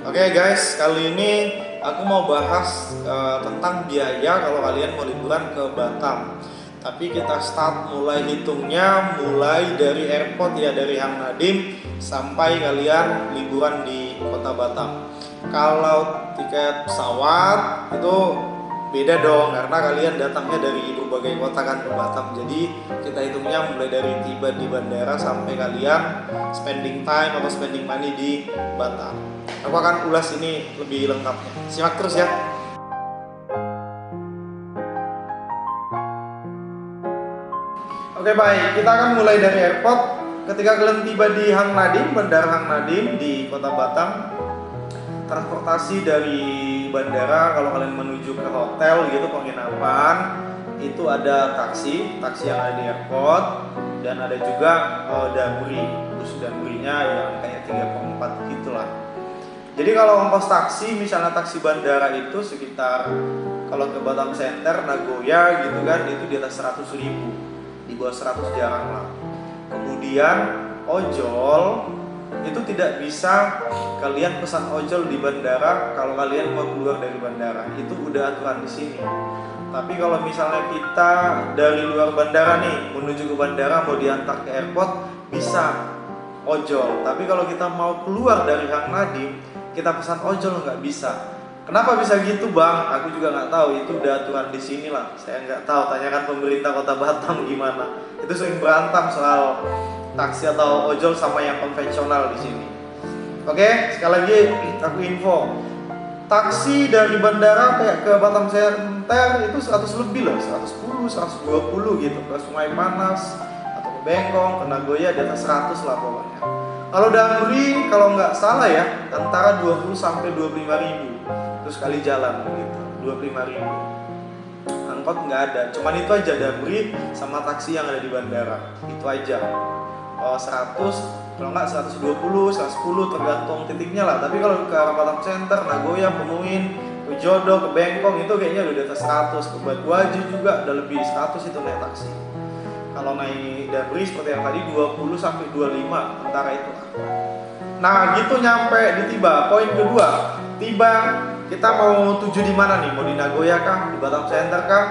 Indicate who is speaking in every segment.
Speaker 1: Oke guys, kali ini aku mau bahas tentang biaya kalau kalian mau liburan ke Batam. Tapi kita start mulai hitungnya mulai dari airport ya, dari Hang Nadim sampai kalian liburan di kota Batam. Kalau tiket pesawat itu beda dong, karena kalian datangnya dari berbagai kota kan ke Batam. Jadi kita hitungnya mulai dari tiba di bandara sampai kalian spending time atau spending money di Batam. Aku akan ulas ini lebih lengkapnya. Simak terus ya. Oke baik, kita akan mulai dari airport. Ketika kalian tiba di Hang Nadim, Bandara Hang Nadim di kota Batam, transportasi dari bandara kalau kalian menuju ke hotel gitu, penginapan, itu ada taksi yang ada di airport, dan ada juga damri, bus damrinya yang kayak 3/4 gitulah. Jadi kalau ongkos taksi, misalnya taksi bandara itu sekitar, kalau ke Batam Center, Nagoya gitu kan, itu di atas 100.000, di bawah 100 jarang lah. Kemudian ojol itu tidak bisa kalian pesan ojol di bandara kalau kalian mau keluar dari bandara, itu udah aturan di sini. Tapi kalau misalnya kita dari luar bandara nih menuju ke bandara mau diantar ke airport, bisa ojol. Tapi kalau kita mau keluar dari Hang Nadim, kita pesan ojol nggak bisa. Kenapa bisa gitu bang? Aku juga nggak tahu. Itu udah aturan di sini lah. Saya nggak tahu. Tanyakan pemerintah Kota Batam gimana. Itu sering berantem soal taksi atau ojol sama yang konvensional di sini. Oke, sekali lagi aku info. Taksi dari bandara kayak ke Batam Center itu 100 lebih loh, 110, 120 gitu. Ke Sungai Panas atau ke Bengkong, ke Nagoya di atas 100 lah pokoknya. Kalau damri, kalau nggak salah ya, antara 20 sampai 25.000 terus kali jalan gitu, 25.000. Angkot nggak ada, cuman itu aja damri sama taksi yang ada di bandara, itu aja. 100, kalau nggak 120, 110 tergantung titiknya lah. Tapi kalau ke arah Batam Center, Nagoya, Pemuin, ke Jodo, ke Bengkong itu kayaknya udah di atas 100. Ke Batuaji juga udah lebih 100 itu naik taksi. Kalau naik damri seperti yang tadi 20 sampai 25 antara itu. Nah gitu nyampe di tiba. Poin kedua, tiba kita mau tuju di mana nih? Mau di Nagoya kah? Di Batam Center kah?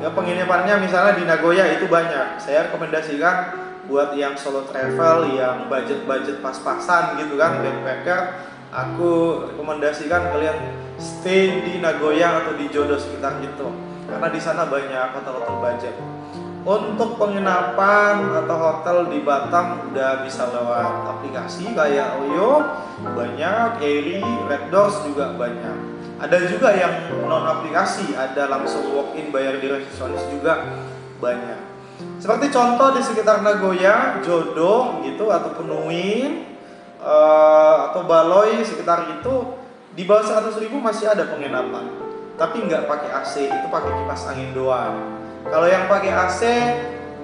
Speaker 1: Ya penginapannya misalnya di Nagoya itu banyak. Saya rekomendasikan buat yang solo travel, yang budget pas-pasan gitu kan, backpacker, aku rekomendasikan kalian stay di Nagoya atau di Jodo sekitar itu, karena di sana banyak hotel-hotel budget. Untuk penginapan atau hotel di Batam udah bisa lewat aplikasi kayak Oyo banyak, Airy, Red Doors juga banyak. Ada juga yang non aplikasi, ada langsung walk in bayar di resepsionis juga banyak. Seperti contoh di sekitar Nagoya, Jodo gitu atau Penuin atau Baloi sekitar itu di bawah 100.000 masih ada penginapan. Tapi nggak pakai AC, itu pakai kipas angin doang. Kalau yang pakai AC,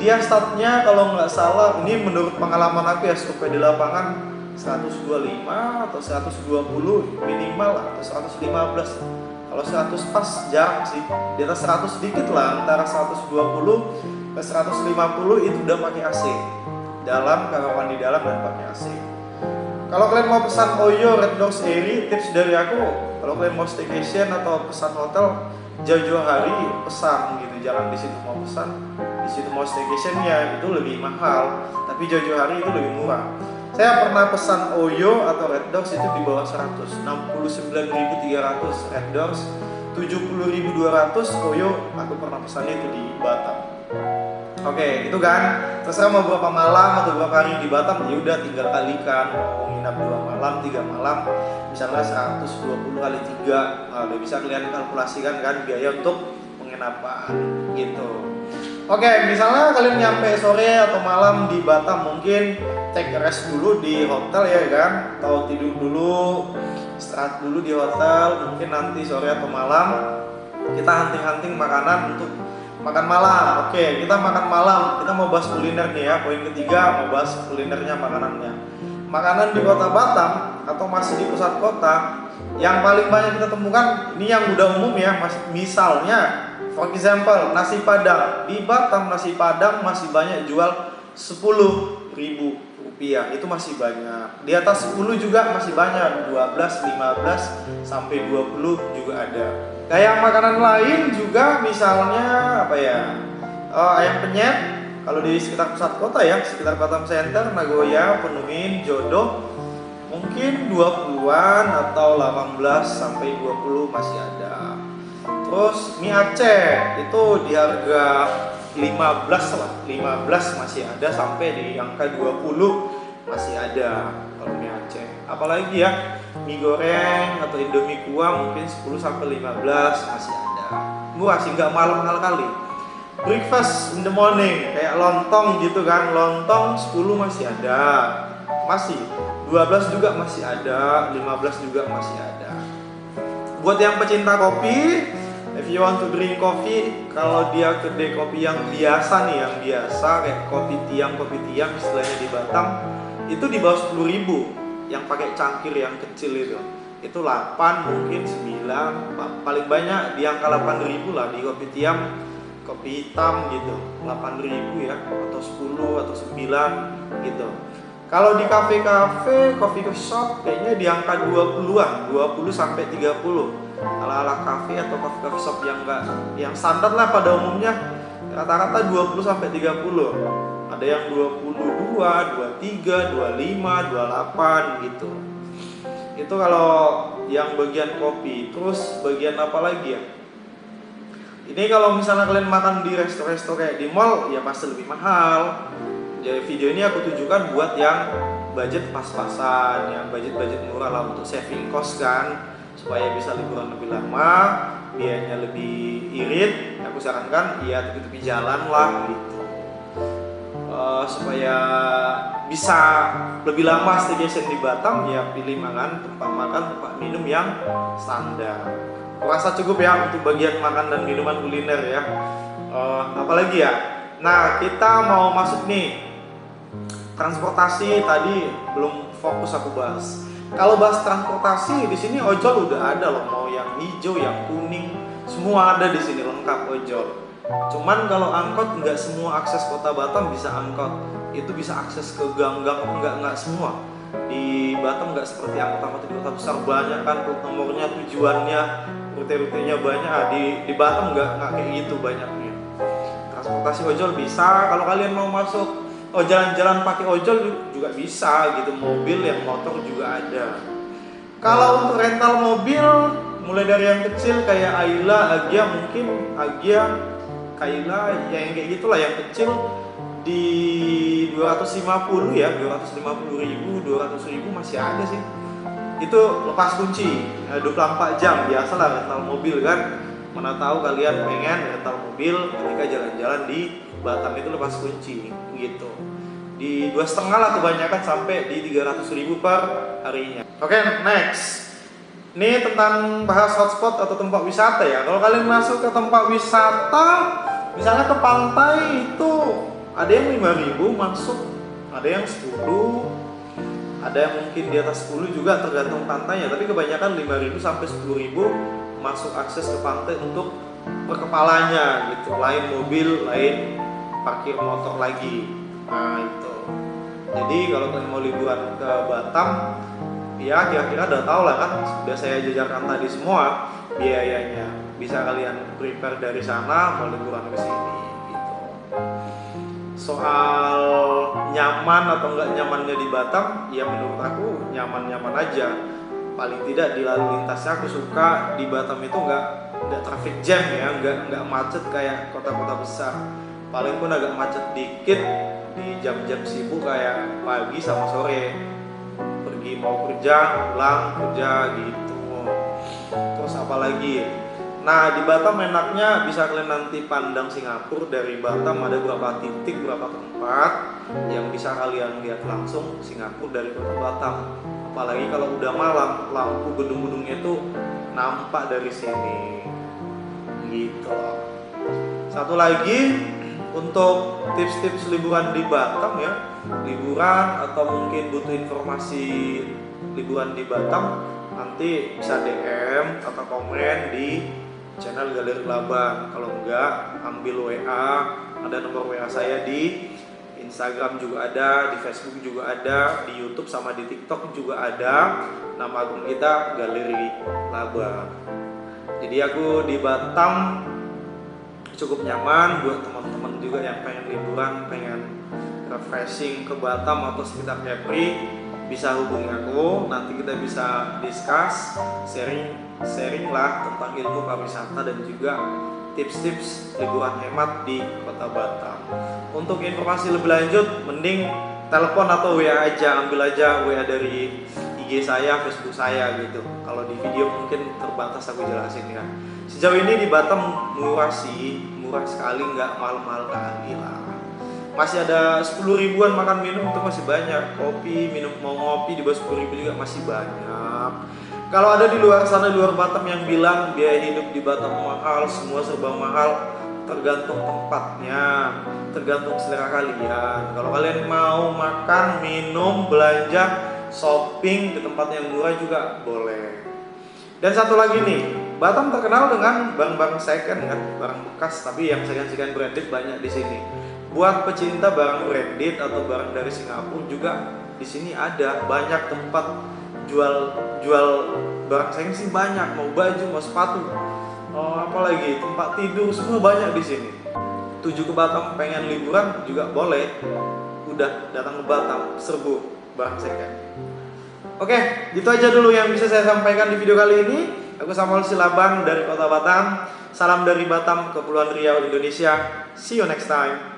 Speaker 1: dia startnya kalau nggak salah, ini menurut pengalaman aku ya, survei di lapangan 125 atau 120 minimal atau 115. Kalau 100 pas jarang sih, di atas 100 sedikit lah, antara 120 ke 150 itu udah pakai AC. Dalam, karawan di dalam dan pakai AC. Kalau kalian mau pesan Oyo, Red Doors, Airy, tips dari aku, kalau kalian mau staycation atau pesan hotel, jauh-jauh hari pesan gitu, jangan di situ mau pesan, di situ mau staycation ya itu lebih mahal, tapi jauh-jauh hari itu lebih murah. Saya pernah pesan Oyo atau Red Doors itu di bawah 100, 69.300 Red Doors, 70.200 Oyo, aku pernah pesan itu di Batam. Oke, itu kan terserah mau berapa malam atau berapa hari di Batam, ya udah tinggal kalikan, mau nginap 2 malam, 3 malam, misalnya 120 kali 3, nah, udah bisa kalian kalkulasikan kan biaya untuk penginapan gitu. Oke, misalnya kalian nyampe sore atau malam di Batam, mungkin take rest dulu di hotel ya kan, atau tidur dulu, istirahat dulu di hotel, mungkin nanti sore atau malam kita hunting-hunting makanan untuk makan malam. Oke, kita makan malam. Kita mau bahas kuliner nih ya. Poin ketiga mau bahas kulinernya, makanannya. Makanan di kota Batam atau masih di pusat kota yang paling banyak kita temukan, ini yang udah umum ya, misalnya for example nasi padang. Di Batam nasi padang masih banyak jual 10.000 rupiah, itu masih banyak. Di atas 10 juga masih banyak, 12, 15 sampai 20 juga ada. Kayak makanan lain juga, misalnya apa ya, ayam penyet. Kalau di sekitar pusat kota ya, sekitar Batam Center, Nagoya, Penuhin, Jodoh, mungkin 20-an atau 18 sampai 20 masih ada. Terus mie Aceh itu di harga 15 lah, 15 masih ada, sampai di angka 20 masih ada kalau mie Aceh. Apalagi ya, mie goreng atau Indomie kuah mungkin 10 sampai 15 masih ada. Murah sih, nggak mahal-mahal kali. Breakfast in the morning kayak lontong gitu kan, lontong 10 masih ada, masih 12 juga masih ada, 15 juga masih ada. Buat yang pecinta kopi, if you want to drink coffee, kalau dia kedai kopi yang biasa nih, yang biasa kayak kopi tiang istilahnya di Batam, itu di bawah 10.000, yang pakai cangkir yang kecil itu 8 mungkin 9, paling banyak di angka 8.000 lah di kopi tiang, kopi hitam gitu, 8.000 ya, atau 10 atau 9 gitu. Kalau di kafe-kafe, coffee shop kayaknya di angka 20-an, 20 sampai 30. Ala-ala kafe atau coffee shop yang standar lah pada umumnya, rata-rata 20 sampai 30. Ada yang 22, 23, 25, 28 gitu. Itu kalau yang bagian kopi. Terus bagian apa lagi ya? Ini kalau misalnya kalian makan di resto-resto kayak di mall, ya pasti lebih mahal. Jadi video ini aku tunjukkan buat yang budget pas-pasan, yang budget murah lah, untuk saving cost kan, supaya bisa liburan lebih lama, biayanya lebih irit. Aku sarankan ya tepi-tepi jalan lah gitu, supaya bisa lebih lama staycation di Batam. Ya pilih tempat minum yang standar. Kurasa cukup ya untuk bagian makan dan minuman kuliner ya. Apalagi ya, nah kita mau masuk nih, transportasi tadi belum fokus aku bahas. Kalau bahas transportasi, di sini ojol udah ada loh, mau yang hijau, yang kuning, semua ada di sini, lengkap ojol. Cuman kalau angkot, nggak semua akses kota Batam bisa angkot. Itu bisa akses ke gang-gang, nggak semua. Di Batam nggak seperti angkot-angkot di kota besar, banyak kan plat nomornya, tujuannya, rute-rutenya banyak. Di Batam nggak kayak gitu banyaknya. Transportasi ojol bisa. Kalau kalian mau masuk jalan-jalan pakai ojol juga bisa gitu, mobil yang motor juga ada. Kalau untuk rental mobil, mulai dari yang kecil kayak Ayla, Agia, mungkin Agia, Kayla, yang kayak gitulah, yang kecil di 250 ya, 250.000, 200.000 masih ada sih. Itu lepas kunci, 24 jam, biasalah rental mobil kan. Mana tahu kalian pengen rental mobil ketika jalan-jalan di Batam itu lepas kunci gitu. Di 2,5 lah kebanyakan, sampai di 300.000 per harinya. Oke, next. Ini tentang bahas hotspot atau tempat wisata ya. Kalau kalian masuk ke tempat wisata, misalnya ke pantai, itu ada yang 5.000 masuk, ada yang 10, ada yang mungkin di atas 10 juga, tergantung pantainya. Tapi kebanyakan 5.000 sampai 10.000 masuk akses ke pantai untuk per kepalanya gitu. Lain mobil, lain parkir motor lagi. Nah itu. Jadi kalau kalian mau liburan ke Batam, ya kira-kira udah tau lah kan, sudah saya jajarkan tadi semua biayanya. Bisa kalian prepare dari sana mau liburan ke sini gitu. Soal nyaman atau enggak nyamannya di Batam, ya menurut aku nyaman-nyaman aja. Paling tidak di lalu lintasnya aku suka di Batam itu enggak traffic jam ya, enggak macet kayak kota-kota besar. Paling pun agak macet dikit di jam-jam sibuk kayak pagi sama sore, pergi mau kerja, pulang kerja gitu. Terus apa lagi? Nah di Batam enaknya bisa kalian nanti pandang Singapura dari Batam. Ada beberapa titik, beberapa tempat yang bisa kalian lihat langsung Singapura dari kota Batam. Apalagi kalau udah malam, lampu gedung-gedungnya itu nampak dari sini gitu. Satu lagi, untuk tips-tips liburan di Batam ya, liburan atau mungkin butuh informasi liburan di Batam, nanti bisa DM atau komen di channel Galeri Laban. Kalau enggak, ambil WA, ada nomor WA saya di Instagram juga ada, di Facebook juga ada, di YouTube sama di TikTok juga ada. Nama akun kita Galeri Laba. Jadi aku di Batam cukup nyaman buat teman-teman juga yang pengen liburan, pengen refreshing ke Batam atau sekitar Kepri, bisa hubungi aku. Nanti kita bisa discuss, sharing lah tentang ilmu pariwisata dan juga tips-tips liburan hemat di Kota Batam. Untuk informasi lebih lanjut, mending telepon atau WA aja, ambil aja WA dari IG saya, Facebook saya gitu. Kalau di video mungkin terbatas aku jelasin ya. Sejauh ini di Batam murah sih, murah sekali, nggak mahal-mahal kali lah. Masih ada 10 ribuan makan minum itu masih banyak. Kopi, minum mau ngopi di bawah 10 ribu juga masih banyak. Kalau ada di luar sana, di luar Batam yang bilang biaya hidup di Batam mahal, semua serba mahal, tergantung tempatnya, tergantung selera kalian. Kalau kalian mau makan, minum, belanja, shopping di tempat yang murah juga boleh. Dan satu lagi nih, Batam terkenal dengan barang-barang second kan, barang bekas, tapi yang second branded banyak di sini. Buat pecinta barang branded atau barang dari Singapura juga di sini ada banyak tempat jual barang second sih banyak, mau baju, mau sepatu, apalagi tempat tidur semua banyak di sini. Tuju ke Batam pengen liburan juga boleh, udah datang ke Batam serbu barang second. Oke, gitu aja dulu yang bisa saya sampaikan di video kali ini. Aku Samuel Silabang dari Kota Batam. Salam dari Batam, Kepulauan Riau, Indonesia. See you next time.